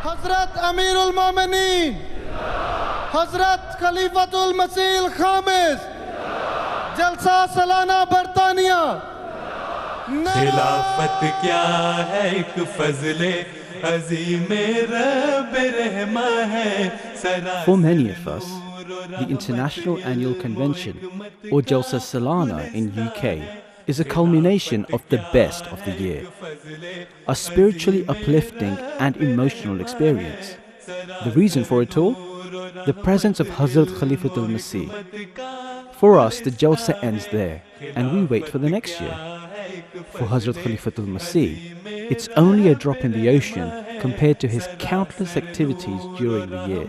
Hazrat Amirul Momineen, Hazrat Khalifatul Masih Khamis, Jalsa Salana Bartania. खिलाफत क्या है एक फजले अज़ीमे रब रहमा है. For many of us, the International Annual Convention, or Jalsa Salana in UK, is a culmination of the best of the year, a spiritually uplifting and emotional experience. The reason for it all? The presence of Hazrat Khalifatul Masih. For us, the Jalsa ends there, and we wait for the next year. For Hazrat Khalifatul Masih, it's only a drop in the ocean compared to his countless activities during the year.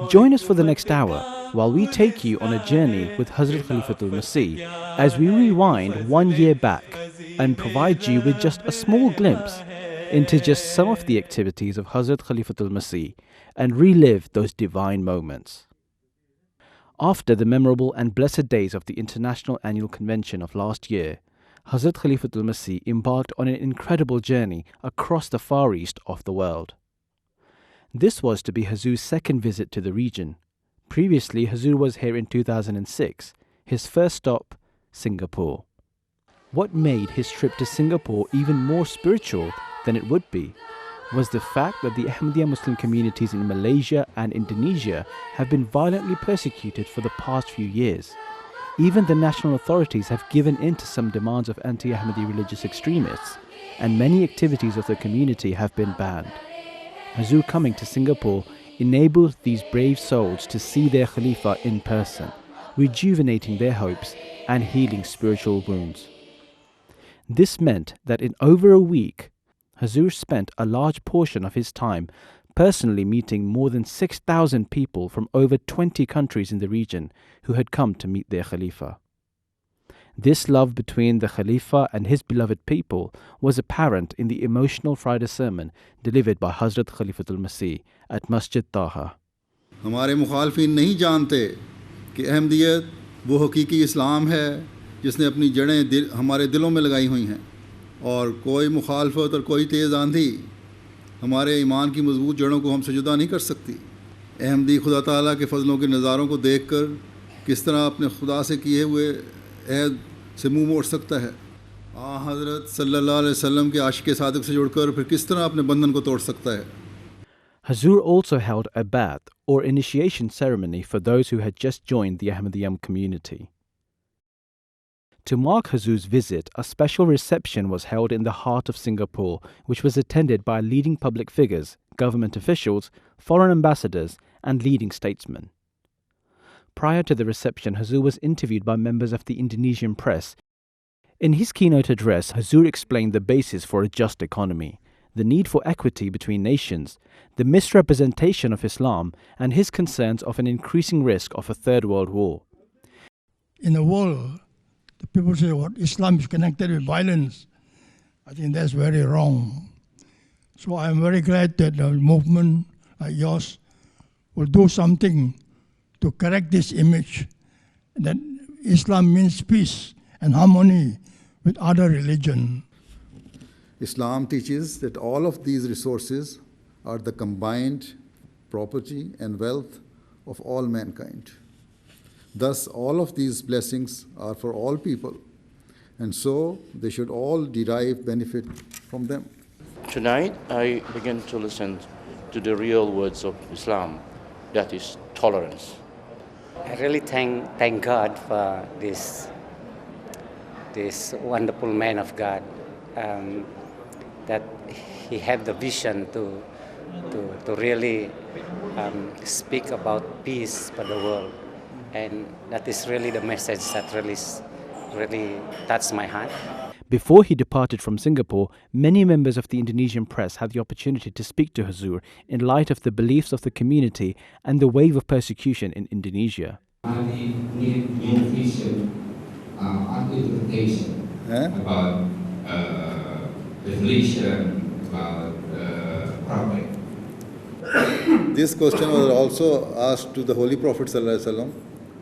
Join us for the next hour while we take you on a journey with Hazrat Khalifatul Masih as we rewind 1 year back and provide you with just a small glimpse into just some of the activities of Hazrat Khalifatul Masih and relive those divine moments. After the memorable and blessed days of the International Annual Convention of last year, Hazrat Khalifatul Masih embarked on an incredible journey across the far east of the world. This was to be Huzoor's second visit to the region. Previously, Huzoor was here in 2006, his first stop, Singapore. What made his trip to Singapore even more spiritual than it would be was the fact that the Ahmadiyya Muslim communities in Malaysia and Indonesia have been violently persecuted for the past few years. Even the national authorities have given in to some demands of anti-Ahmadi religious extremists, and many activities of the community have been banned. Huzoor coming to Singapore enabled these brave souls to see their Khalifa in person, rejuvenating their hopes and healing spiritual wounds. This meant that in over a week, Huzoor spent a large portion of his time personally meeting more than 6,000 people from over 20 countries in the region who had come to meet their Khalifa. This love between the Khalifa and his beloved people was apparent in the emotional Friday sermon delivered by Hazrat Khalifatul Masih at Masjid Taha. हमारे मुखालफिन नहीं जानते कि अहमदियत वो हकीकी इस्लाम है जिसने अपनी जड़ें हमारे दिलों में लगाई हुई हैं और कोई मुखालफत और कोई तेज़ आंधी हमारे ईमान की मजबूत जड़ों को हमसे जुदा नहीं कर सकती. अहमदी खुदा ताला के फ़ज़लों के नज़ारों को देखकर किस तरह अपने खुदा से किए हुए अहद से मुंह मोड़ सकता है. हज़रत सल्लल्लाहु अलैहि वसल्लम के आशिक़ सादिक़ से जुड़कर फिर किस तरह अपने बंधन को तोड़ सकता है. Huzoor also held a bath or initiation ceremony for those who had just joined the Ahmadiyya community. To mark Huzoor's visit, a special reception was held in the heart of Singapore, which was attended by leading public figures, government officials, foreign ambassadors, and leading statesmen. Prior to the reception, Huzoor was interviewed by members of the Indonesian press. In his keynote address, Huzoor explained the basis for a just economy, the need for equity between nations, the misrepresentation of Islam, and his concerns of an increasing risk of a third world war. In the world, the people say what Islam is connected with violence. I think that's very wrong. So I'm very glad that a movement like yours will do something to correct this image that Islam means peace and harmony with other religions. Islam teaches that all of these resources are the combined property and wealth of all mankind. Thus, all of these blessings are for all people, and so they should all derive benefit from them. Tonight, I begin to listen to the real words of Islam, that is tolerance. I really thank God for this wonderful man of God, that he had the vision to really speak about peace for the world. And that is really the message that really touched my heart. Before he departed from Singapore, many members of the Indonesian press had the opportunity to speak to Huzoor in light of the beliefs of the community and the wave of persecution in Indonesia. I need new vision, interpretation about revelation, about prophet. This question was also asked to the Holy Prophet ﷺ,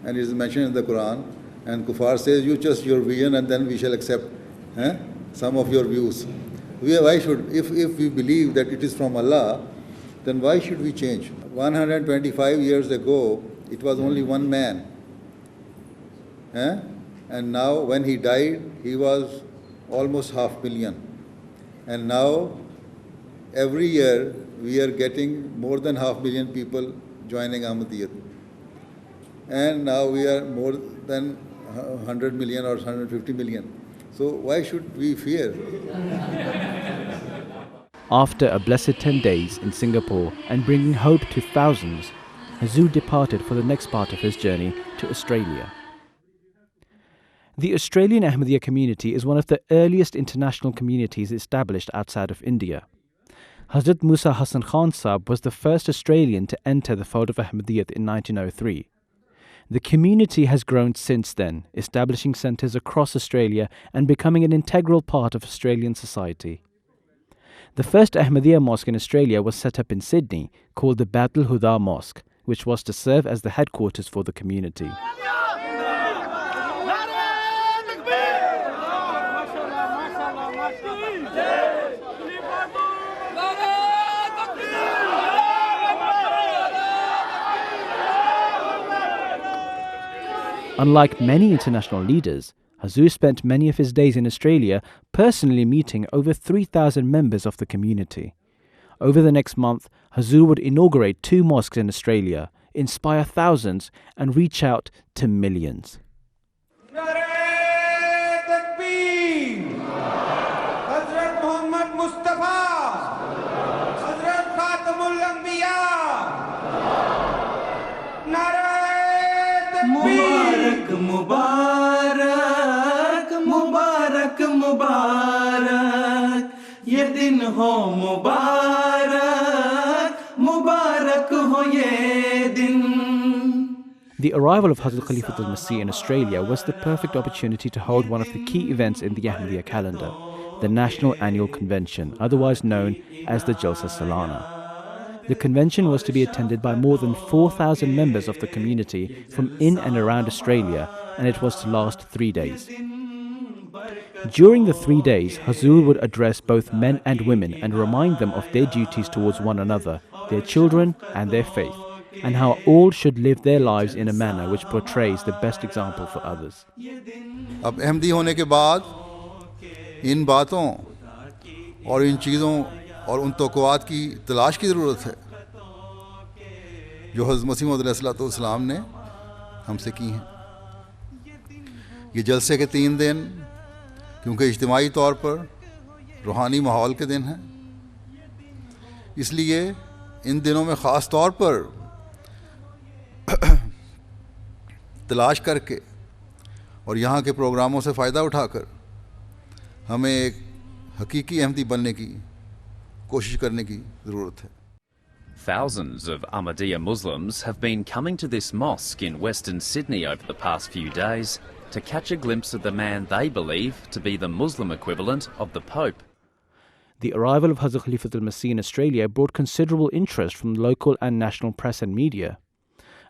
and it is mentioned in the Quran. And Kuffar says, "You just your vision, and then we shall accept some of your views." Why should, if we believe that it is from Allah, then why should we change? 125 years ago, it was only one man. And now when he died, he was almost 500,000. And now, every year, we are getting more than 500,000 people joining Ahmadiyyat. And now we are more than 100 million or 150 million. So why should we fear? After a blessed 10 days in Singapore and bringing hope to thousands, Huzoor departed for the next part of his journey to Australia. The Australian Ahmadiyya community is one of the earliest international communities established outside of India. Hazrat Musa Hassan Khan Sahib was the first Australian to enter the fold of Ahmadiyyat in 1903. The community has grown since then, establishing centres across Australia and becoming an integral part of Australian society. The first Ahmadiyya mosque in Australia was set up in Sydney, called the Baitul Huda Mosque, which was to serve as the headquarters for the community. Unlike many international leaders, Huzoor spent many of his days in Australia personally meeting over 3,000 members of the community. Over the next month, Huzoor would inaugurate 2 mosques in Australia, inspire thousands, and reach out to millions. मुबारक मुबारक मुबारक मुबारक ये दिन हो मुबारक मुबारक हो ये दिन. The arrival of Hazrat Khalifatul Masih in Australia was the perfect opportunity to hold one of the key events in the Ahmadiyya calendar, the National Annual Convention, otherwise known as the Jalsa Salana. The convention was to be attended by more than 4,000 members of the community from in and around Australia, and it was to last 3 days. During the 3 days, Huzoor would address both men and women and remind them of their duties towards one another, their children and their faith, and how all should live their lives in a manner which portrays the best example for others. अब अहमदी होने के बाद इन बातों और इन चीज़ों और उन तोक़ुआत की तलाश की ज़रूरत है जो हज़रत मसीह मौऊद अलैहिस्सलाम ने हमसे की हैं. ये जलसे के 3 दिन क्योंकि इज्तिमाई तौर पर रूहानी माहौल के दिन हैं, इसलिए इन दिनों में ख़ास तौर पर तलाश करके और यहाँ के प्रोग्रामों से फ़ायदा उठाकर हमें एक हकीकी अहमदी बनने की कोशिश करने की ज़रूरत है. Thousands of Ahmadiyya Muslims have been coming to this mosque in Western Sydney over the past few days to catch a glimpse of the man they believe to be the Muslim equivalent of the Pope. The arrival of Hazrat Khalifatul Masih in Australia brought considerable interest from local and national press and media.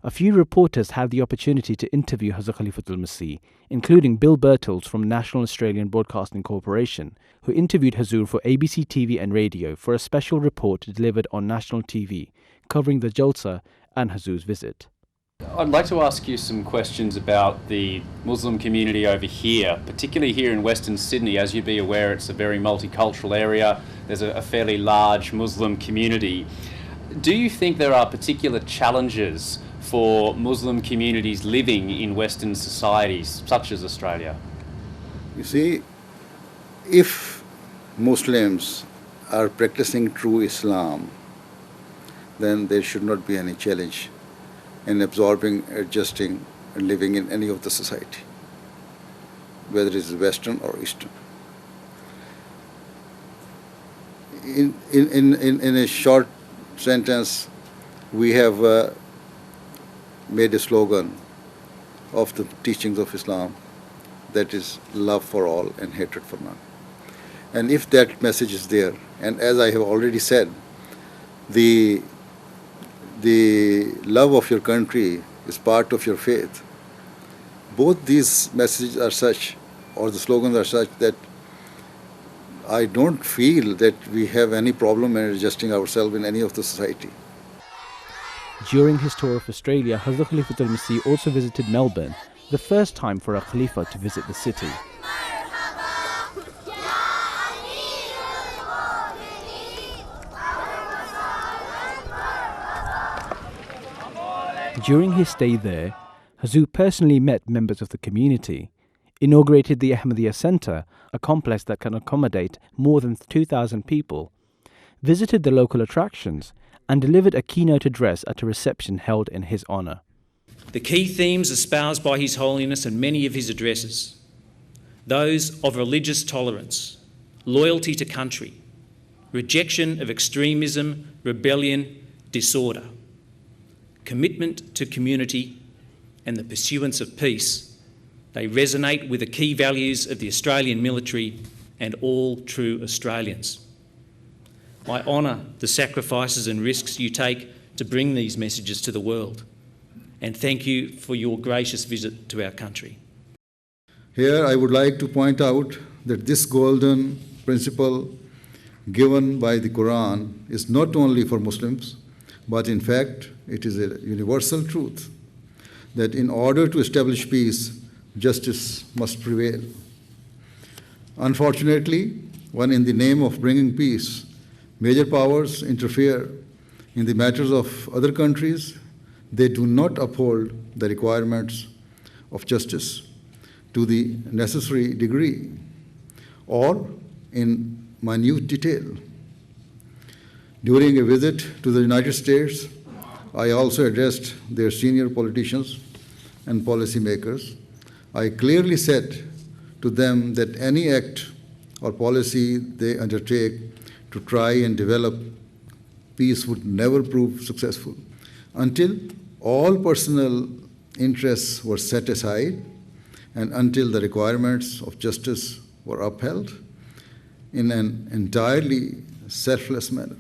A few reporters had the opportunity to interview Hazrat Khalifatul Masih, including Bill Birtles from National Australian Broadcasting Corporation, who interviewed Huzoor for ABC TV and radio for a special report delivered on national TV, covering the Jalsa and Huzoor's visit. I'd like to ask you some questions about the Muslim community over here, particularly here in Western Sydney. As you'd be aware, it's a very multicultural area. There's a fairly large Muslim community. Do you think there are particular challenges for Muslim communities living in Western societies, such as Australia? You see, if Muslims are practicing true Islam, then there should not be any challenge in absorbing, adjusting, and living in any of the society, whether it is Western or Eastern. In a short sentence, we have made a slogan of the teachings of Islam, that is love for all and hatred for none. And if that message is there, and as I have already said, the love of your country is part of your faith. Both these messages are such, or the slogans are such, that I don't feel that we have any problem in adjusting ourselves in any of the society. During his tour of Australia, Hazrat Khalifatul Masih also visited Melbourne, the first time for a Khalifa to visit the city. During his stay there, Huzoor personally met members of the community, inaugurated the Ahmadiyya Centre, a complex that can accommodate more than 2,000 people, visited the local attractions, and delivered a keynote address at a reception held in his honour. The key themes espoused by His Holiness in many of his addresses, those of religious tolerance, loyalty to country, rejection of extremism, rebellion, disorder, commitment to community, and the pursuance of peace, they resonate with the key values of the Australian military and all true Australians. I honour the sacrifices and risks you take to bring these messages to the world, and thank you for your gracious visit to our country. Here I would like to point out that this golden principle given by the Quran is not only for Muslims, but in fact it is a universal truth that in order to establish peace, justice must prevail. Unfortunately, when in the name of bringing peace, major powers interfere in the matters of other countries, they do not uphold the requirements of justice to the necessary degree or in minute detail. During a visit to the United States, I also addressed their senior politicians and policymakers. I clearly said to them that any act or policy they undertake to try and develop peace would never prove successful until all personal interests were set aside and until the requirements of justice were upheld in an entirely selfless manner.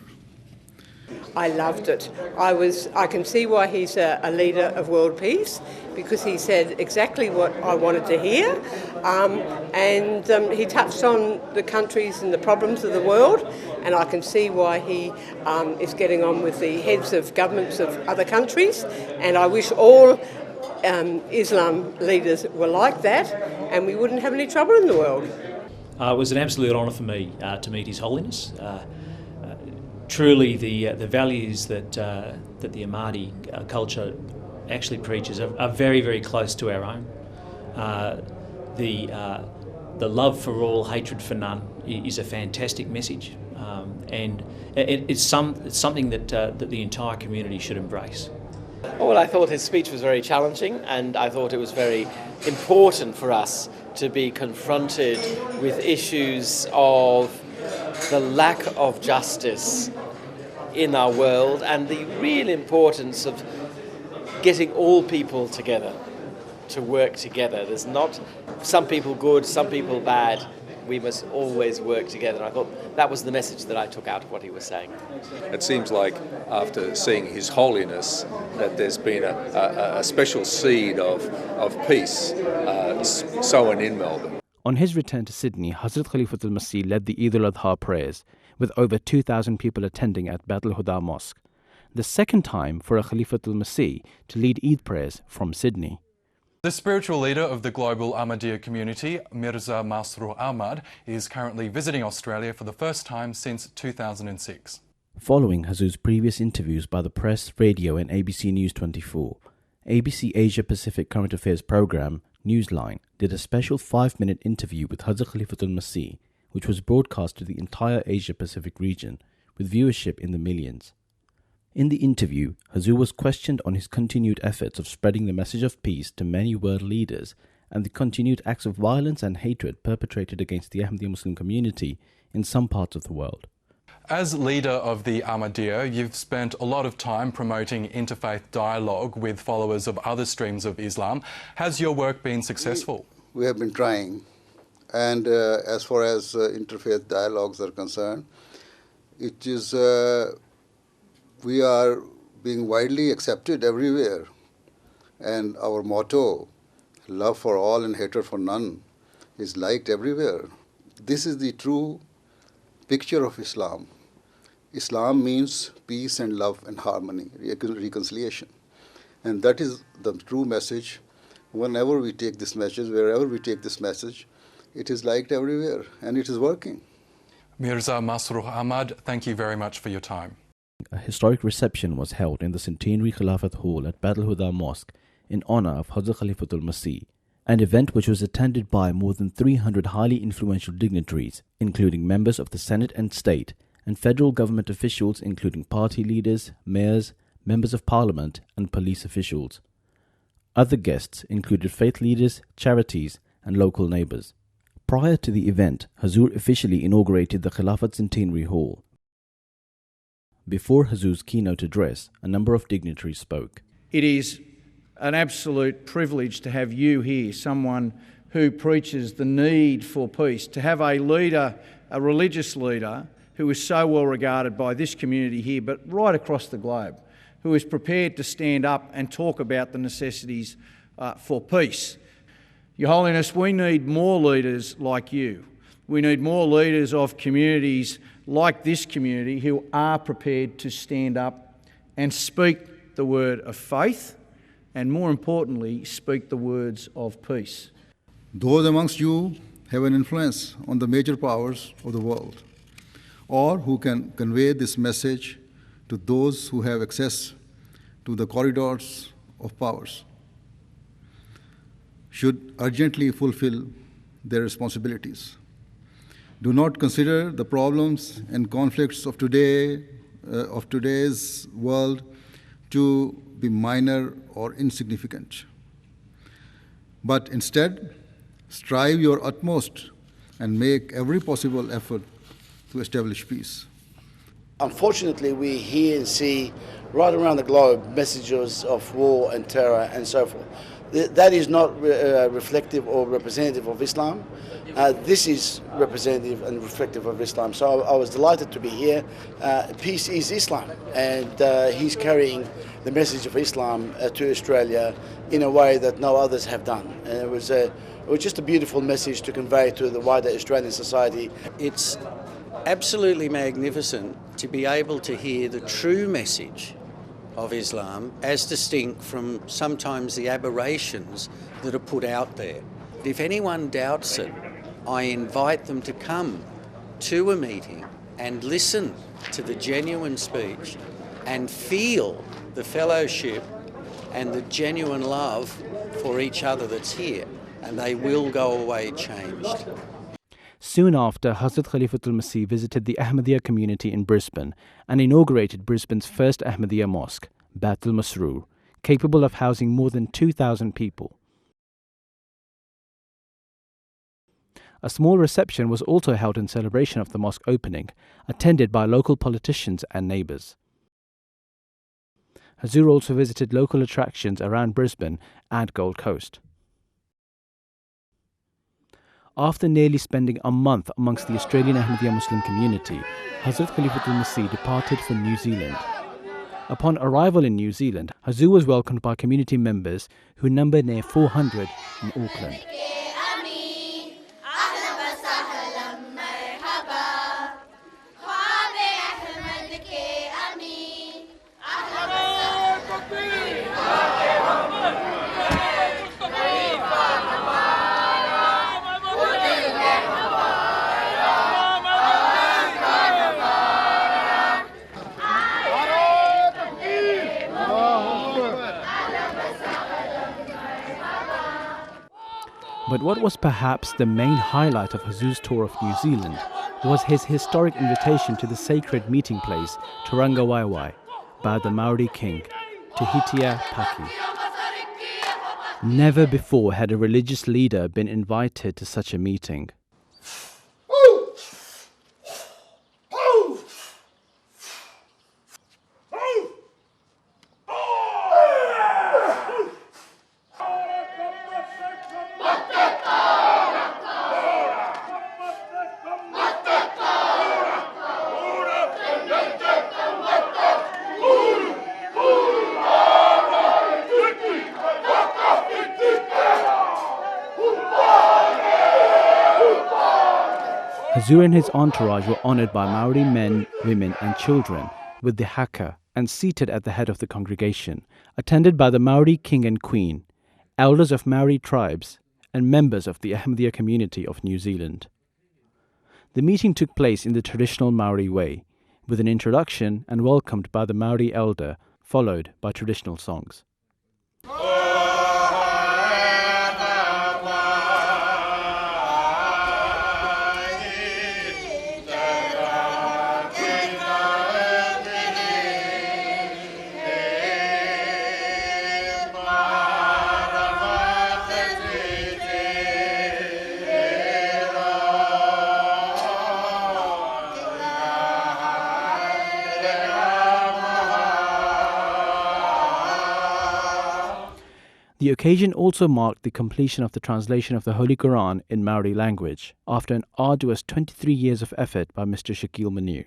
I loved it. I can see why he's a leader of world peace, because he said exactly what I wanted to hear, and he touched on the countries and the problems of the world, and I can see why he is getting on with the heads of governments of other countries, and I wish all Islam leaders were like that, and we wouldn't have any trouble in the world. It was an absolute honour for me to meet His Holiness. Truly, the values that the Ahmadi culture actually preaches are very, very close to our own. The love for all, hatred for none is a fantastic message, and it's something that the entire community should embrace. Well, I thought his speech was very challenging, and I thought it was very important for us to be confronted with issues of the lack of justice in our world and the real importance of getting all people together to work together. There's not some people good, some people bad. We must always work together. I thought that was the message that I took out of what he was saying. It seems like after seeing His Holiness that there's been a special seed of peace sown in Melbourne. On his return to Sydney, Hazrat Khalifatul Masih led the Eid al-Adha prayers, with over 2,000 people attending at Bab al-Huda Mosque, the second time for a Khalifatul Masih to lead Eid prayers from Sydney. The spiritual leader of the global Ahmadiyya community, Mirza Masroor Ahmad, is currently visiting Australia for the first time since 2006. Following Huzoor's previous interviews by the press, radio and ABC News 24, ABC Asia Pacific Current Affairs programme Newsline did a special 5-minute interview with Hazrat Khalifatul Masih, which was broadcast to the entire Asia Pacific region, with viewership in the millions. In the interview, Huzoor was questioned on his continued efforts of spreading the message of peace to many world leaders and the continued acts of violence and hatred perpetrated against the Ahmadiyya Muslim community in some parts of the world. As leader of the Ahmadiyya, you've spent a lot of time promoting interfaith dialogue with followers of other streams of Islam. Has your work been successful? We have been trying, and as far as interfaith dialogues are concerned, it is we are being widely accepted everywhere, and our motto, love for all and hatred for none, is liked everywhere. This is the true picture of Islam. Islam means peace and love and harmony, reconciliation. And that is the true message. Whenever we take this message, wherever we take this message, it is liked everywhere, and it is working. Mirza Masroor Ahmad, thank you very much for your time. A historic reception was held in the Centenary Khilafat Hall at Bab al-Huda Mosque in honor of Huzoor Khalifatul Masih, an event which was attended by more than 300 highly influential dignitaries, including members of the Senate and State, and federal government officials including party leaders, mayors, members of parliament and police officials. Other guests included faith leaders, charities and local neighbours. Prior to the event, Huzoor officially inaugurated the Khilafat Centenary Hall. Before Huzoor's keynote address, a number of dignitaries spoke. It is an absolute privilege to have you here, someone who preaches the need for peace, to have a leader, a religious leader, who is so well regarded by this community here, but right across the globe, who is prepared to stand up and talk about the necessities for peace. Your Holiness, we need more leaders like you. We need more leaders of communities like this community who are prepared to stand up and speak the word of faith and, more importantly, speak the words of peace. Those amongst you have an influence on the major powers of the world, or who can convey this message to those who have access to the corridors of powers, should urgently fulfill their responsibilities. Do not consider the problems and conflicts of today's world to be minor or insignificant, but instead strive your utmost and make every possible effort to establish peace. Unfortunately, we hear and see right around the globe messages of war and terror and so forth. That is not reflective or representative of Islam. This is representative and reflective of Islam. So I was delighted to be here. Peace is Islam, and he's carrying the message of Islam to Australia in a way that no others have done. And it was just a beautiful message to convey to the wider Australian society. It's absolutely magnificent to be able to hear the true message of Islam as distinct from sometimes the aberrations that are put out there. If anyone doubts it, I invite them to come to a meeting and listen to the genuine speech and feel the fellowship and the genuine love for each other that's here, and they will go away changed. Soon after, Hazrat Khalifatul Masih visited the Ahmadiyya community in Brisbane and inaugurated Brisbane's first Ahmadiyya mosque, Bab al-Masroor, capable of housing more than 2,000 people. A small reception was also held in celebration of the mosque opening, attended by local politicians and neighbours. Huzoor also visited local attractions around Brisbane and Gold Coast. After nearly spending a month amongst the Australian Ahmadiyya Muslim community, Hazrat Khalifatul Masih departed for New Zealand. Upon arrival in New Zealand, Huzoor was welcomed by community members who numbered near 400 in Auckland. But what was perhaps the main highlight of Huzoor's tour of New Zealand was his historic invitation to the sacred meeting place, Tauranga Waiwai, by the Maori king, Tuhitia Paki. Never before had a religious leader been invited to such a meeting. Huzoor and his entourage were honoured by Maori men, women and children with the haka and seated at the head of the congregation, attended by the Maori king and queen, elders of Maori tribes and members of the Ahmadiyya community of New Zealand. The meeting took place in the traditional Maori way, with an introduction and welcomed by the Maori elder, followed by traditional songs. The occasion also marked the completion of the translation of the Holy Quran in Maori language after an arduous 23 years of effort by Mr. Shakil Manu.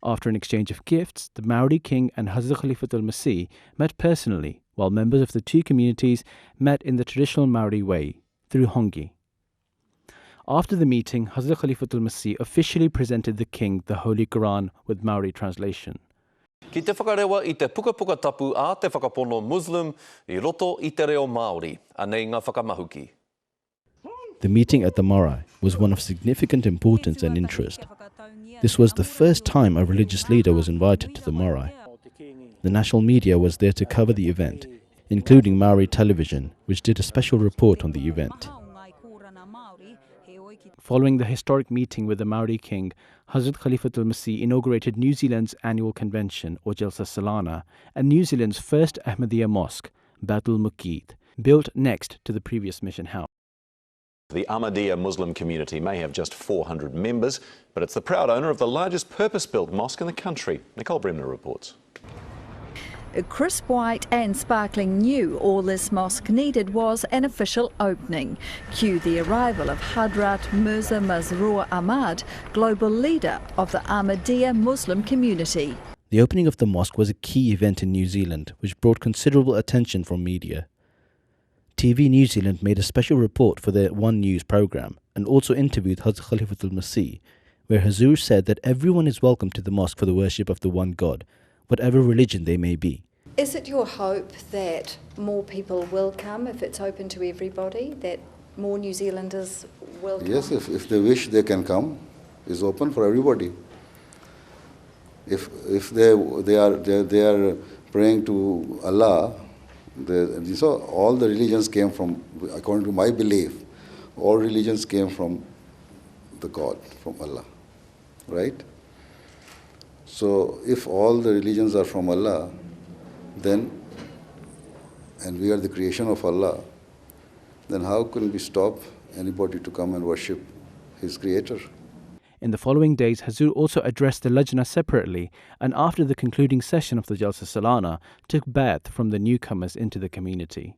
After an exchange of gifts, the Maori king and Hazrat Khalifatul Masih met personally, while members of the two communities met in the traditional Maori way, through hongi. After the meeting, Hazrat Khalifatul Masih officially presented the king the Holy Quran with Maori translation. Ki te whakarewa I te pukapuka tapu a te whakapono Muslim I roto I te reo Māori, anei ngā whakamahuki. The meeting at the marae was one of significant importance and interest. This was the first time a religious leader was invited to the marae. The national media was there to cover the event, including Maori television, which did a special report on the event. Following the historic meeting with the Maori king, Hazrat Khalifatul Masih inaugurated New Zealand's annual convention, or Jalsa Salana, and New Zealand's first Ahmadiyya mosque, Baitul Muqeed, built next to the previous mission house. The Ahmadiyya Muslim community may have just 400 members, but it's the proud owner of the largest purpose-built mosque in the country. Nicole Bremner reports. Crisp white and sparkling new, all this mosque needed was an official opening. Cue the arrival of Hadrat Mirza Masroor Ahmad, global leader of the Ahmadiyya Muslim community. The opening of the mosque was a key event in New Zealand, which brought considerable attention from media. TV New Zealand made a special report for their One News programme and also interviewed Hazrat Khalifatul Masih, where Huzoor said that everyone is welcome to the mosque for the worship of the one God, whatever religion they may be. Is it your hope that more people will come if it's open to everybody, that more New Zealanders will come? Yes, if they wish, they can come. It's open for everybody. If they are praying to Allah, so all the religions came from, according to my belief, all religions came from the God, from Allah, right? So if all the religions are from Allah, then, and we are the creation of Allah, then how can we stop anybody to come and worship his creator? In the following days, Huzoor also addressed the Lajna separately, and after the concluding session of the Jalsa Salana, took bath from the newcomers into the community.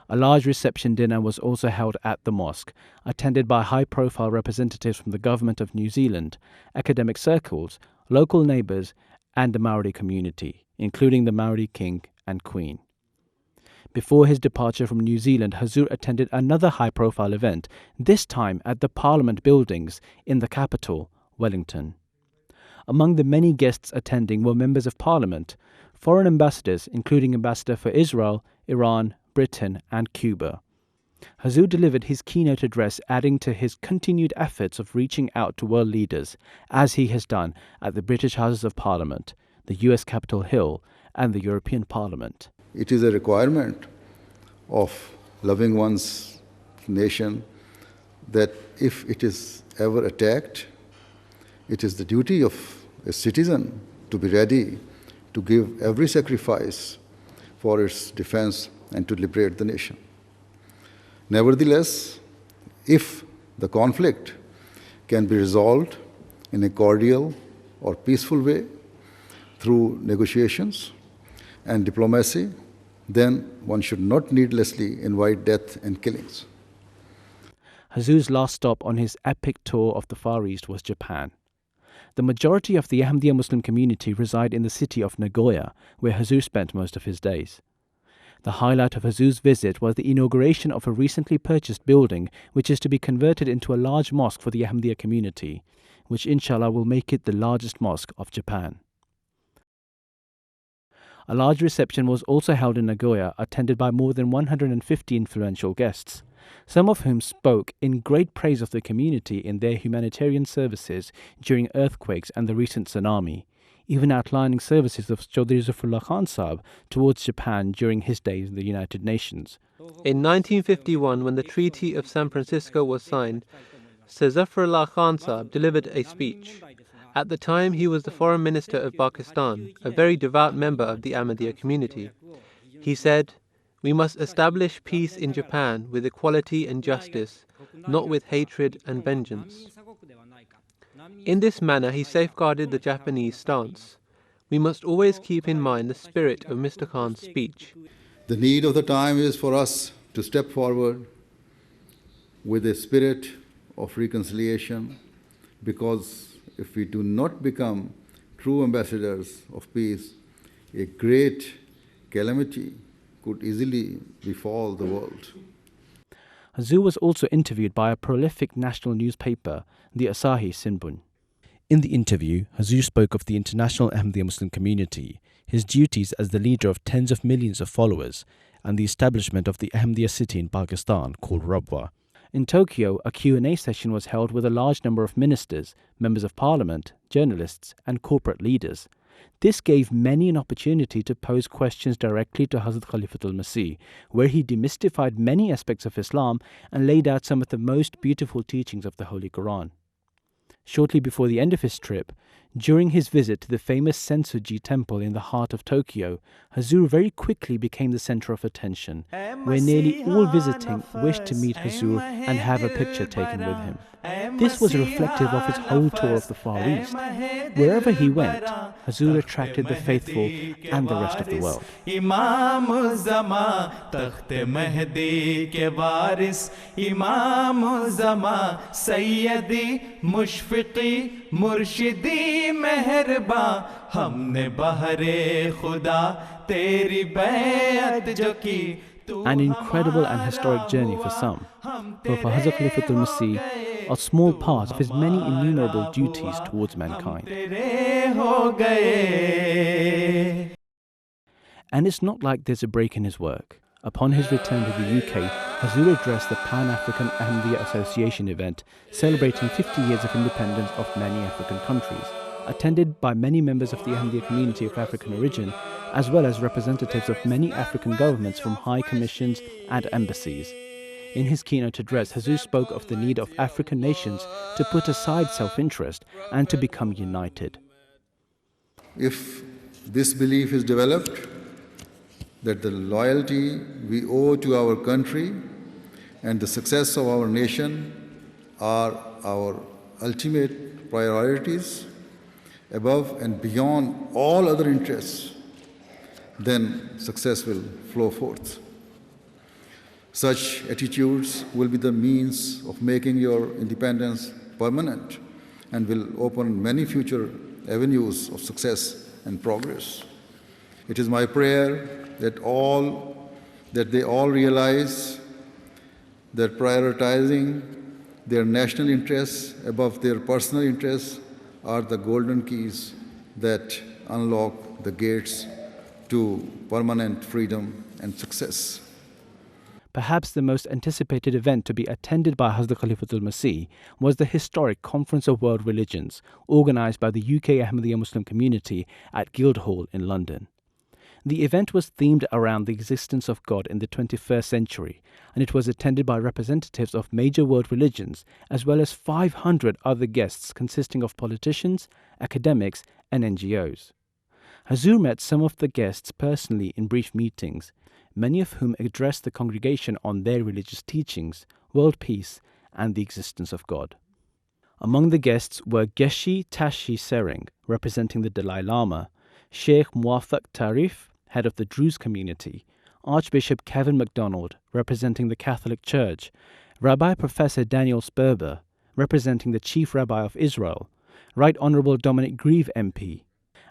A large reception dinner was also held at the mosque, attended by high-profile representatives from the government of New Zealand, academic circles, local neighbours, and the Maori community, including the Maori king and queen. Before his departure from New Zealand, Huzoor attended another high-profile event, this time at the Parliament buildings in the capital, Wellington. Among the many guests attending were members of Parliament, foreign ambassadors, including Ambassador for Israel, Iran, Britain, and Cuba. Huzoor delivered his keynote address, adding to his continued efforts of reaching out to world leaders, as he has done at the British Houses of Parliament, the US Capitol Hill, and the European Parliament. It is a requirement of loving one's nation that if it is ever attacked, it is the duty of a citizen to be ready to give every sacrifice for its defense and to liberate the nation. Nevertheless, if the conflict can be resolved in a cordial or peaceful way through negotiations and diplomacy, then one should not needlessly invite death and killings. Huzoor's last stop on his epic tour of the Far East was Japan. The majority of the Ahmadiyya Muslim community reside in the city of Nagoya, where Huzoor spent most of his days. The highlight of Huzoor's visit was the inauguration of a recently purchased building which is to be converted into a large mosque for the Ahmadiyya community, which inshallah will make it the largest mosque of Japan. A large reception was also held in Nagoya, attended by more than 150 influential guests, some of whom spoke in great praise of the community in their humanitarian services during earthquakes and the recent tsunami, even outlining services of Chaudhry Zafrullah Khan Sahib towards Japan during his days in the United Nations. In 1951, when the Treaty of San Francisco was signed, Sir Zafrullah Khan Sahib delivered a speech. At the time, he was the Foreign Minister of Pakistan, a very devout member of the Ahmadiyya community. He said, "We must establish peace in Japan with equality and justice, not with hatred and vengeance." In this manner, he safeguarded the Japanese stance. We must always keep in mind the spirit of Mr. Khan's speech. The need of the time is for us to step forward with a spirit of reconciliation, because if we do not become true ambassadors of peace, a great calamity could easily befall the world. Huzoor was also interviewed by a prolific national newspaper, the Asahi Sinbun. In the interview, Huzoor spoke of the international Ahmadiyya Muslim community, his duties as the leader of tens of millions of followers, and the establishment of the Ahmadiyya city in Pakistan called Rabwa. In Tokyo, a Q&A session was held with a large number of ministers, members of parliament, journalists, and corporate leaders. This gave many an opportunity to pose questions directly to Hazrat Khalifatul Masih, where he demystified many aspects of Islam and laid out some of the most beautiful teachings of the Holy Quran. Shortly before the end of his trip, during his visit to the famous Sensoji temple in the heart of Tokyo, Huzoor very quickly became the center of attention, where nearly all visiting wished to meet Huzoor and have a picture taken with him. This was reflective of his whole tour of the Far East. Wherever he went, Huzoor attracted the faithful and the rest of the world. Imam Zama, Takhte Mehdi ke waris, Imam Zama, Sayyidi, Mushfiqi, Murshidi, Meherba, Humne Bahare Khuda, Teri Bayat Jo ki. An incredible and historic journey for some, but for Hazrat Khalifatul Masih, a small part of his many innumerable duties towards mankind. And it's not like there's a break in his work. Upon his return to the UK, Huzoor addressed the Pan-African Ahmadiyya Association event celebrating 50 years of independence of many African countries, attended by many members of the Ahmadiyya community of African origin, as well as representatives of many African governments from high commissions and embassies. In his keynote address, Huzoor spoke of the need of African nations to put aside self-interest and to become united. If this belief is developed, that the loyalty we owe to our country and the success of our nation are our ultimate priorities, above and beyond all other interests, then success will flow forth. Such attitudes will be the means of making your independence permanent and will open many future avenues of success and progress. It is my prayer that they all realize that prioritizing their national interests above their personal interests are the golden keys that unlock the gates to permanent freedom and success. Perhaps the most anticipated event to be attended by Hazrat Khalifatul Masih was the historic Conference of World Religions, organised by the UK Ahmadiyya Muslim community at Guildhall in London. The event was themed around the existence of God in the 21st century, and it was attended by representatives of major world religions, as well as 500 other guests consisting of politicians, academics, and NGOs. Huzoor met some of the guests personally in brief meetings, many of whom addressed the congregation on their religious teachings, world peace, and the existence of God. Among the guests were Geshe Tashi Sering, representing the Dalai Lama, Sheikh Muwafaq Tarif, head of the Druze community, Archbishop Kevin MacDonald, representing the Catholic Church, Rabbi Professor Daniel Sperber, representing the Chief Rabbi of Israel, Right Honourable Dominic Grieve MP,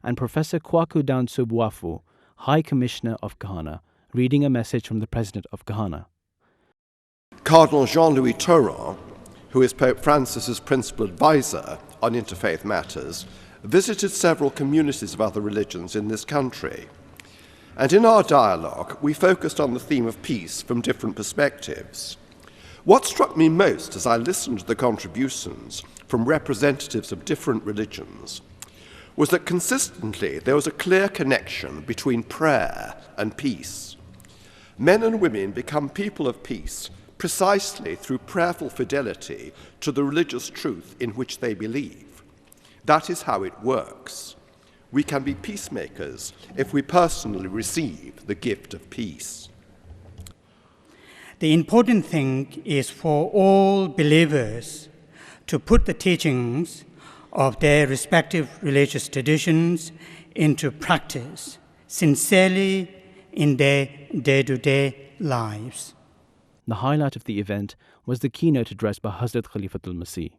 and Professor Kwaku Danso Buafu, High Commissioner of Ghana, reading a message from the President of Ghana. Cardinal Jean-Louis Tauran, who is Pope Francis's principal advisor on interfaith matters, visited several communities of other religions in this country. And in our dialogue, we focused on the theme of peace from different perspectives. What struck me most as I listened to the contributions from representatives of different religions was that consistently there was a clear connection between prayer and peace. Men and women become people of peace precisely through prayerful fidelity to the religious truth in which they believe. That is how it works. We can be peacemakers if we personally receive the gift of peace. The important thing is for all believers to put the teachings of their respective religious traditions into practice sincerely in their day-to-day lives. The highlight of the event was the keynote address by Hazrat Khalifatul Masih.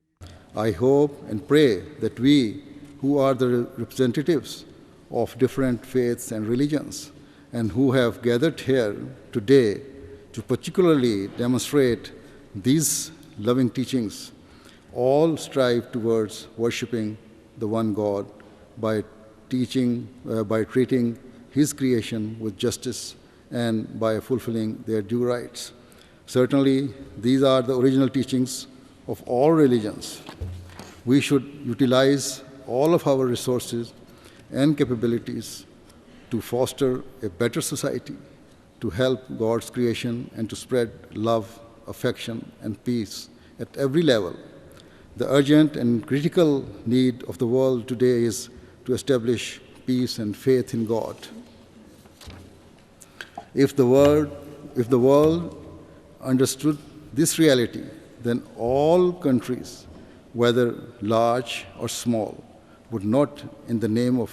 I hope and pray that we, who are the representatives of different faiths and religions, and who have gathered here today to particularly demonstrate these loving teachings, all strive towards worshipping the one God by treating His creation with justice and by fulfilling their due rights. Certainly, these are the original teachings of all religions. We should utilize all of our resources and capabilities to foster a better society, to help God's creation and to spread love, affection, and peace at every level. The urgent and critical need of the world today is to establish peace and faith in God. If the world understood this reality, then all countries, whether large or small, would not, in the name of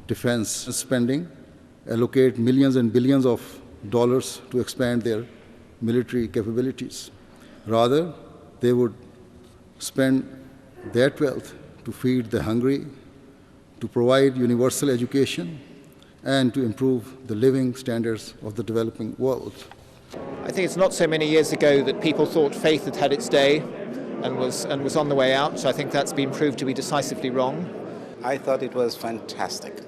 defense spending, allocate millions and billions of dollars to expand their military capabilities. Rather, they would spend that wealth to feed the hungry, to provide universal education, and to improve the living standards of the developing world. I think it's not so many years ago that people thought faith had had its day and was on the way out. So I think that's been proved to be decisively wrong. I thought it was fantastic.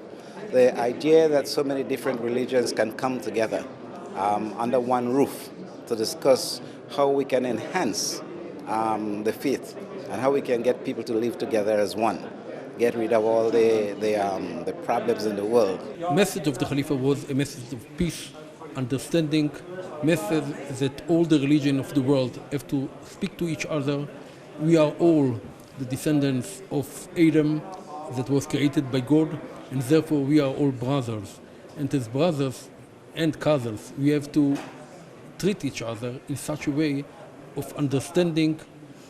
The idea that so many different religions can come together under one roof to discuss how we can enhance the faith and how we can get people to live together as one, get rid of all the problems in the world. The message of the Khalifa was a message of peace, understanding, message that all the religions of the world have to speak to each other. We are all the descendants of Adam that was created by God, and therefore we are all brothers. And as brothers and cousins, we have to treat each other in such a way of understanding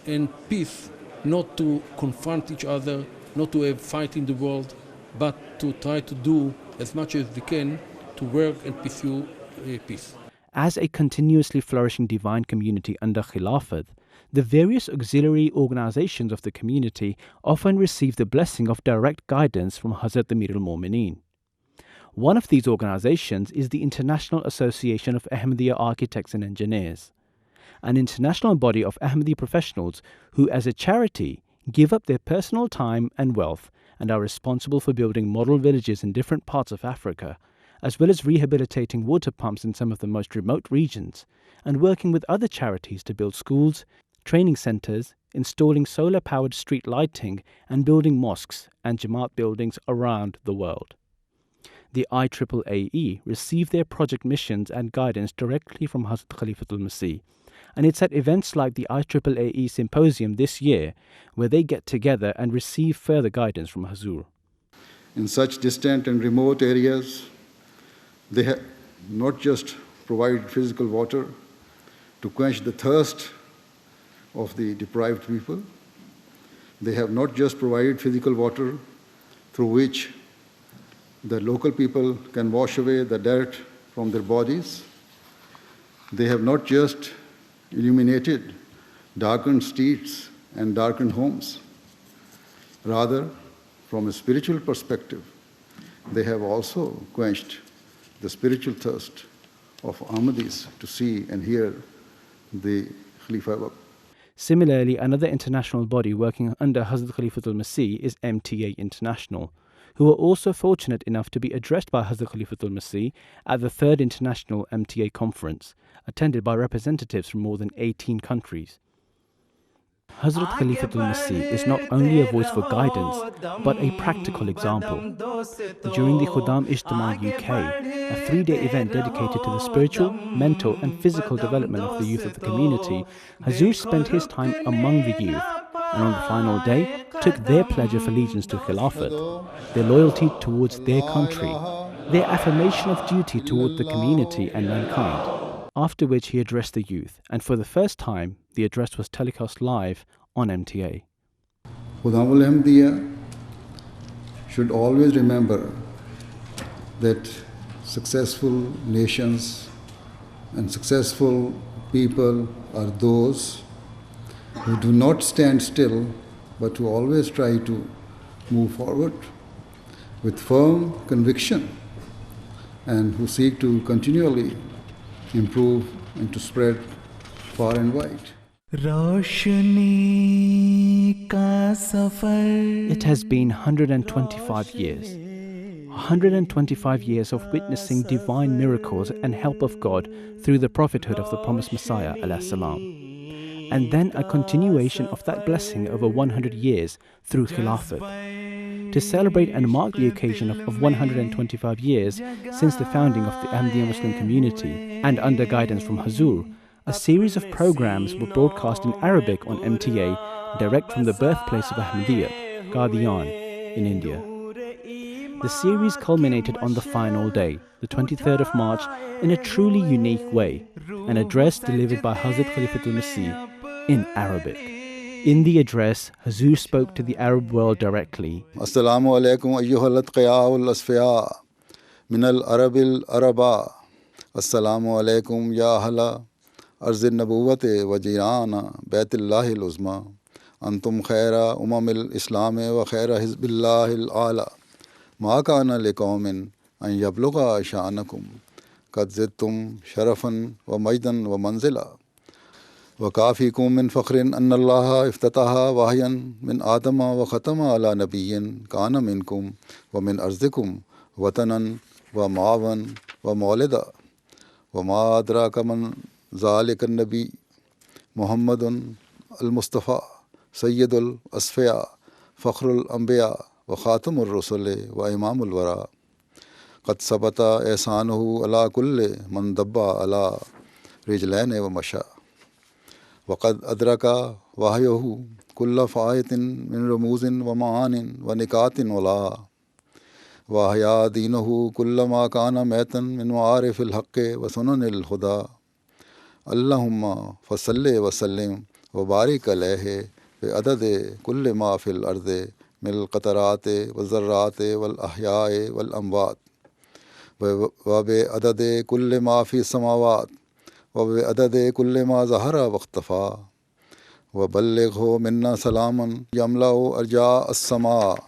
and peace, not to confront each other, not to have fight in the world, but to try to do as much as we can to work and pursue peace. As a continuously flourishing divine community under Khilafat, the various auxiliary organizations of the community often receive the blessing of direct guidance from Hazrat Amir al-Mu'mineen. One of these organizations is the International Association of Ahmadiyya Architects and Engineers, an international body of Ahmadi professionals who, as a charity, give up their personal time and wealth and are responsible for building model villages in different parts of Africa, as well as rehabilitating water pumps in some of the most remote regions, and working with other charities to build schools, training centers, installing solar-powered street lighting, and building mosques and Jamaat buildings around the world. The IAAE receive their project missions and guidance directly from Hazrat Khalifatul Masih, and it's at events like the IAAE Symposium this year where they get together and receive further guidance from Huzoor. In such distant and remote areas, they have not just provided physical water to quench the thirst of the deprived people. They have not just provided physical water through which the local people can wash away the dirt from their bodies. They have not just illuminated darkened streets and darkened homes. Rather, from a spiritual perspective, they have also quenched the spiritual thirst of Ahmadis to see and hear the Khalifa work. Similarly, another international body working under Hazrat Khalifatul Masih is MTA International, who were also fortunate enough to be addressed by Hazrat Khalifatul Masih at the 3rd International MTA Conference, attended by representatives from more than 18 countries. Hazrat Khalifatul Masih is not only a voice for guidance, but a practical example. During the Khudam Ijtima UK, a 3-day event dedicated to the spiritual, mental and physical development of the youth of the community, Huzoor spent his time among the youth, and on the final day took their pledge of allegiance to Khilafat, their loyalty towards their country, their affirmation of duty toward the community and mankind. After which he addressed the youth, and for the first time, the address was telecast live on MTA. Khudamul Ahmadiyya should always remember that successful nations and successful people are those who do not stand still, but who always try to move forward with firm conviction and who seek to continually improve and to spread far and wide. It has been 125 years. 125 years of witnessing divine miracles and help of God through the prophethood of the promised Messiah alayhi salam. And then a continuation of that blessing over 100 years through Khilafat. To celebrate and mark the occasion of 125 years since the founding of the Ahmadiyya Muslim community, and under guidance from Huzoor, a series of programs were broadcast in Arabic on MTA, direct from the birthplace of Ahmadiyya, Qadian, in India. The series culminated on the final day, the 23rd of March, in a truly unique way, an address delivered by Hazrat Khalifatul Masih in Arabic. In the address, Huzoor spoke to the Arab world directly. Assalamu alaikum ayyuhal atqiya'ul asfiya minal arabil araba. Assalamu alaikum ya ahla arzin nabuwate wa jirana baitillahil uzma. Antum khaira umamil islami wa khaira hizbillahil ala. Ma kana liqawmin an yablugha sha'anakum. Qad zidtum sharafan wa majdan wa manzila. وكافيكم من فخر أن الله افتتح وحيا من آدم وختم على نبي كان منكم ومن أرضكم وطنا ومعاوا ومولدا وما أدراك من ذلك النبي محمد المصطفى سيد الأصفياء فخر الأنبياء وخاتم الرسل وإمام الورى قد ثبت إحسانه على كل من دب على رجلين ومشى وقد أدرك وحيه كل فائت من رموز ومعان ونكات ولا وأحيا دينه كل ما كان ميتا من معارف الحق وسنن الهدى اللهم فصل وسلم وبارك عليه بعدد كل ما في الأرض من القطرات والذرات والأحياء والأموات وبعدد كل ما في السماوات وبعدد كل ما ظهر واختفى وبلغه منا سلاما يملأ أرجاء السماء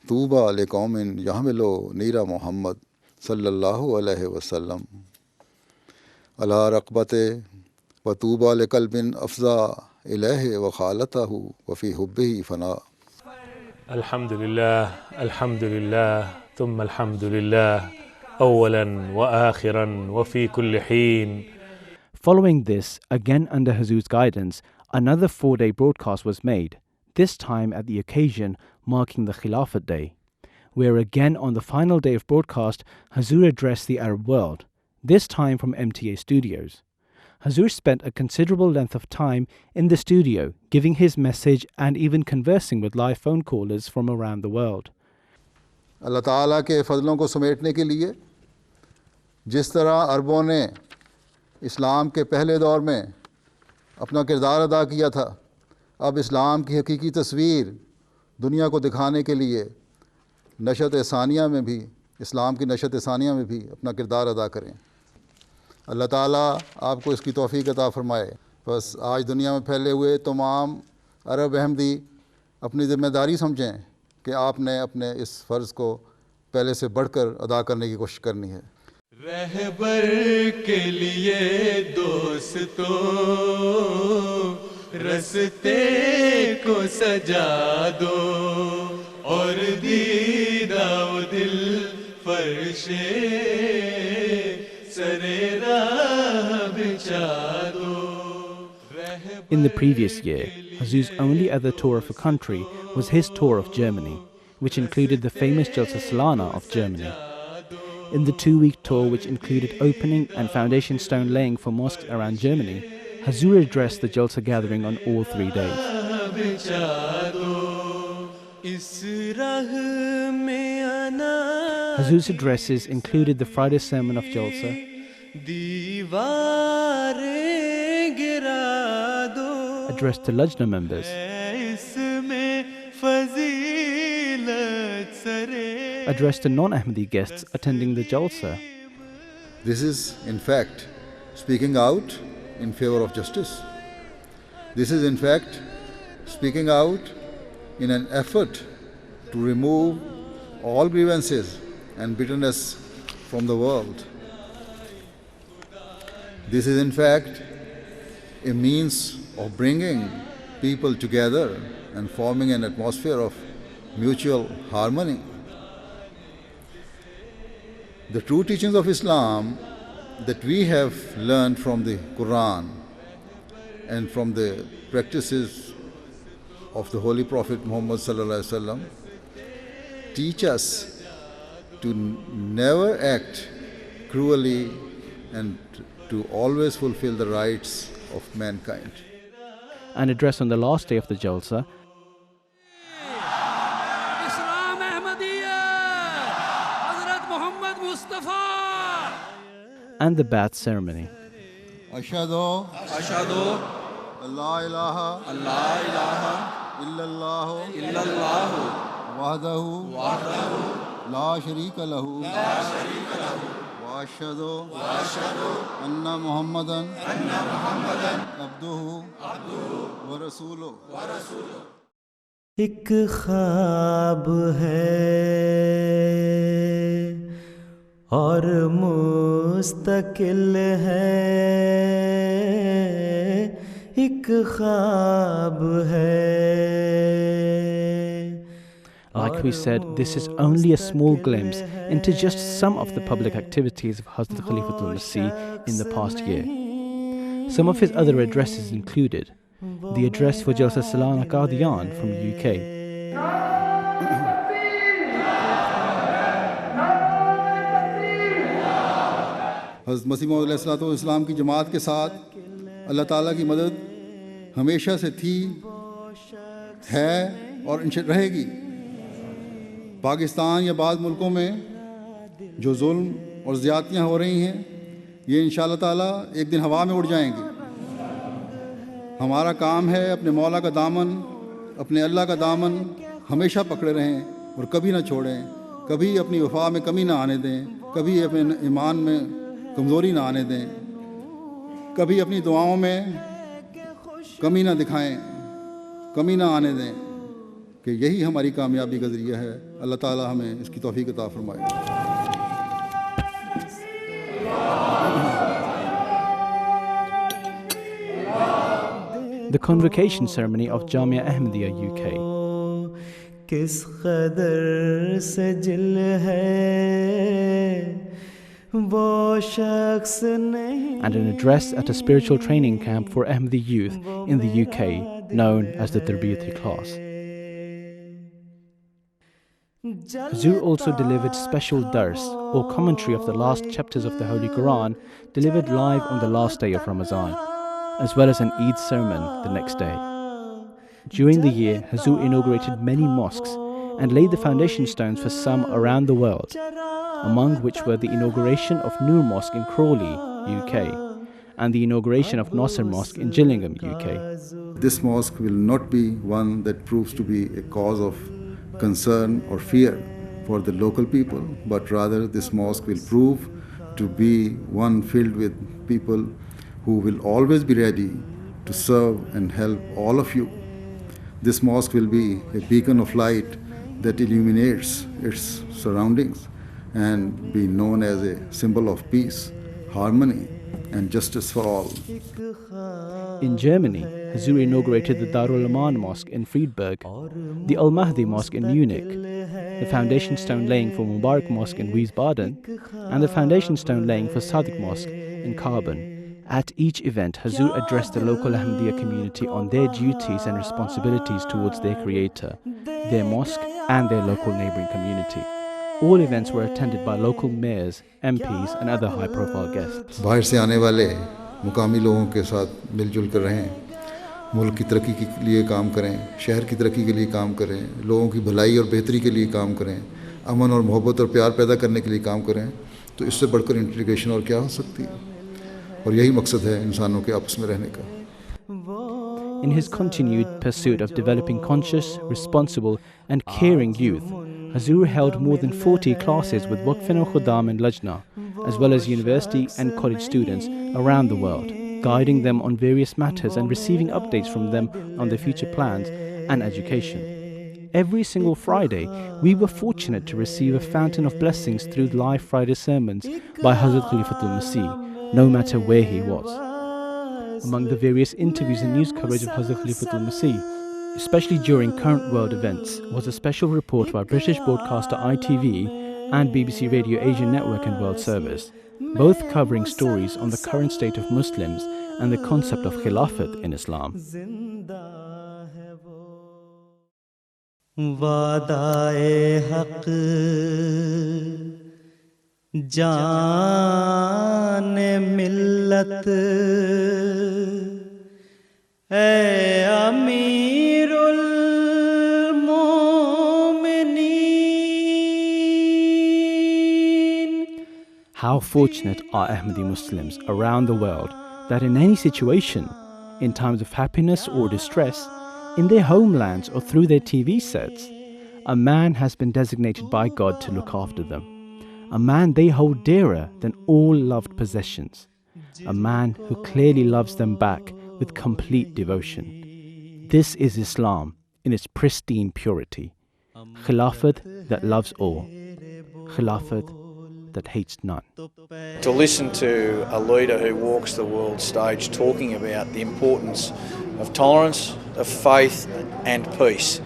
طوبى لقوم يحملوا نير محمد صلى الله عليه وسلم على رقبته وطوبى لقلب أفزع إليه وخالته وفي حبه فناء. الحمد لله ثم الحمد لله أولا وآخرا وفي كل حين. Following this, again under Huzoor's guidance, another 4-day broadcast was made, this time at the occasion marking the Khilafat Day, where again on the final day of broadcast, Huzoor addressed the Arab world, this time from MTA studios. Huzoor spent a considerable length of time in the studio, giving his message and even conversing with live phone callers from around the world. Allah Ta'ala के फजलों को समेटने के लिए जिस तरह अरबों ने इस्लाम के पहले दौर में अपना किरदार अदा किया था, अब इस्लाम की हकीकी तस्वीर दुनिया को दिखाने के लिए नशत सानिया में भी, इस्लाम की नशत सानिया में भी अपना किरदार अदा करें। अल्लाह ताला आपको इसकी तौफीक अता फ़रमाए। बस आज दुनिया में फैले हुए तमाम अरब अहमदी अपनी ज़िम्मेदारी समझें कि आपने अपने इस फ़र्ज़ को पहले से बढ़कर अदा करने की कोशिश करनी है। रहबर के लिए दोस्तों रस्ते को सजा दो और दीदाओ दिल फर्शे सरे राह बिछा दो. In the previous year, Huzoor's only other tour of a country was his tour of Germany, which included the famous Jalsa Salana of Germany. In the 2-week tour, which included opening and foundation stone laying for mosques around Germany, Huzoor addressed the Jalsa gathering on all 3 days. Huzoor's addresses included the Friday sermon of Jalsa, addressed to Lajna members, addressed to non-Ahmadi guests attending the Jalsa. This is, in fact, speaking out in favor of justice. This is, in fact, speaking out in an effort to remove all grievances and bitterness from the world. This is, in fact, a means of bringing people together and forming an atmosphere of mutual harmony. The true teachings of Islam that we have learned from the Quran and from the practices of the Holy Prophet Muhammad sallallahu alaihi wasallam teach us to never act cruelly and to always fulfill the rights of mankind. An address on the last day of the Jalsa, and the Ba'ath ceremony. Ashhadu Allah ilaha illallah wahdahu la sharika lahu wa ashhadu anna Muhammadan abduhu wa rasuluhu. एक ख्वाब है और मुस्तकिल है एक ख्वाब है. Like we said, this is only a small glimpse into just some of the public activities of Hazrat Khalifatul Masih in the past year. Some of his other addresses included the address for Jalsa Salana Qadian from UK, हज़रत मसीह मौऊद अलैहिस्सलाम की जमात के साथ अल्लाह ताला की मदद हमेशा से थी, है और इंशाअल्लाह रहेगी. पाकिस्तान या बाद मुल्कों में जो जुल्म और ज़्यादतियाँ हो रही हैं, ये इंशाअल्लाह ताला एक दिन हवा में उड़ जाएंगी. हमारा काम है अपने मौला का दामन, अपने अल्लाह का दामन हमेशा पकड़े रहें और कभी ना छोड़ें, कभी अपनी वफा में कमी ना आने दें, कभी अपने ईमान में कमज़ोरी ना आने दें, कभी अपनी दुआओं में कमी ना दिखाएं, कमी ना आने दें, कि यही हमारी कामयाबी का ज़रिया है. अल्लाह ताला हमें इसकी तौफीक अता फरमाए. the convocation ceremony of Jamia Ahmadiyya UK, किस कदर सजिल है वो शख्स नहीं. and an address at a spiritual training camp for Ahmadi youth in the UK known as the Tarbiyati class. Huzoor also delivered special dars or commentary of the last chapters of the Holy Quran delivered live on the last day of Ramadan, as well as an Eid sermon the next day. During the year, Huzoor inaugurated many mosques and laid the foundation stones for some around the world, among which were the inauguration of Noor Mosque in Crawley, UK, and the inauguration of Nasser Mosque in Gillingham, UK. This mosque will not be one that proves to be a cause of concern or fear for the local people, but rather this mosque will prove to be one filled with people who will always be ready to serve and help all of you. This mosque will be a beacon of light that illuminates its surroundings and be known as a symbol of peace, harmony, and justice for all. In Germany, Huzoor inaugurated the Darul Aman Mosque in Friedberg, the Al Mahdi Mosque in Munich, the foundation stone laying for Mubarak Mosque in Wiesbaden, and the foundation stone laying for Sadiq Mosque in Carbon. At each event, Huzoor addressed the local Ahmadiyya community on their duties and responsibilities towards their creator, their mosque, and their local neighbouring community. All events were attended by local mayors, MPs, and other high-profile guests. बाहर से आने वाले मुकामी लोगों के साथ मिलजुल कर रहें, मुल्क की तरक्की के लिए काम करें, शहर की तरक्की के लिए काम करें, लोगों की भलाई और बेहतरी के लिए काम करें, अमन और मोहब्बत और प्यार पैदा करने के लिए काम करें, तो इससे बढ़कर इंटीग्रेशन और क्या हो सकती है? और यही मकसद है इंसानों के आपस में रहने का. In his continued pursuit of developing conscious, responsible, and caring youth, Huzoor held more than 40 classes with Waqfin al-Khuddam and Lajna, as well as university and college students around the world, guiding them on various matters and receiving updates from them on their future plans and education. Every single Friday, we were fortunate to receive a fountain of blessings through live Friday sermons by Hazrat Khalifatul Masih, no matter where he was. Among the various interviews and news coverage of Hazrat Khalifatul Masih, especially during current world events, was a special report by British broadcaster ITV and BBC Radio Asia Network and World Service, both covering stories on the current state of Muslims and the concept of Khilafat in Islam. वादाए हक जाने मिल्लत ऐ अमीरुल मोमिनीन. How fortunate are Ahmadi Muslims around the world that in any situation, in times of happiness or distress, in their homelands or through their TV sets, a man has been designated by God to look after them. A man they hold dearer than all loved possessions. A man who clearly loves them back with complete devotion. This is Islam in its pristine purity. Khilafat that loves all. Khilafat that hates none. To listen to a leader who walks the world stage talking about the importance of tolerance, of faith and peace.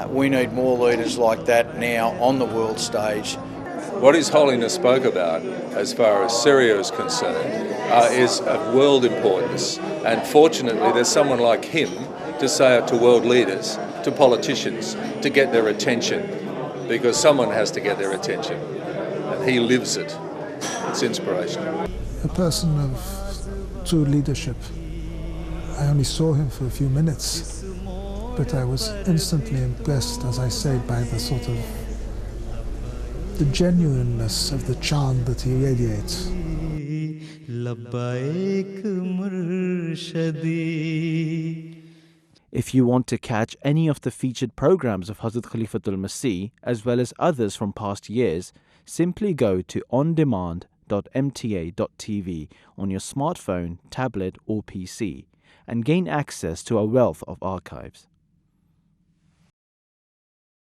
We need more leaders like that now on the world stage. What His Holiness spoke about, as far as Syria is concerned, is of world importance. And fortunately, there's someone like him to say it to world leaders, to politicians, to get their attention, because someone has to get their attention. And he lives it. It's inspirational. A person of true leadership. I only saw him for a few minutes, but I was instantly impressed, as I say, by the sort of the genuineness of the charm that he radiates. If you want to catch any of the featured programs of Hazrat Khalifatul Masih, as well as others from past years, simply go to ondemand.mta.tv on your smartphone, tablet or PC and gain access to a wealth of archives.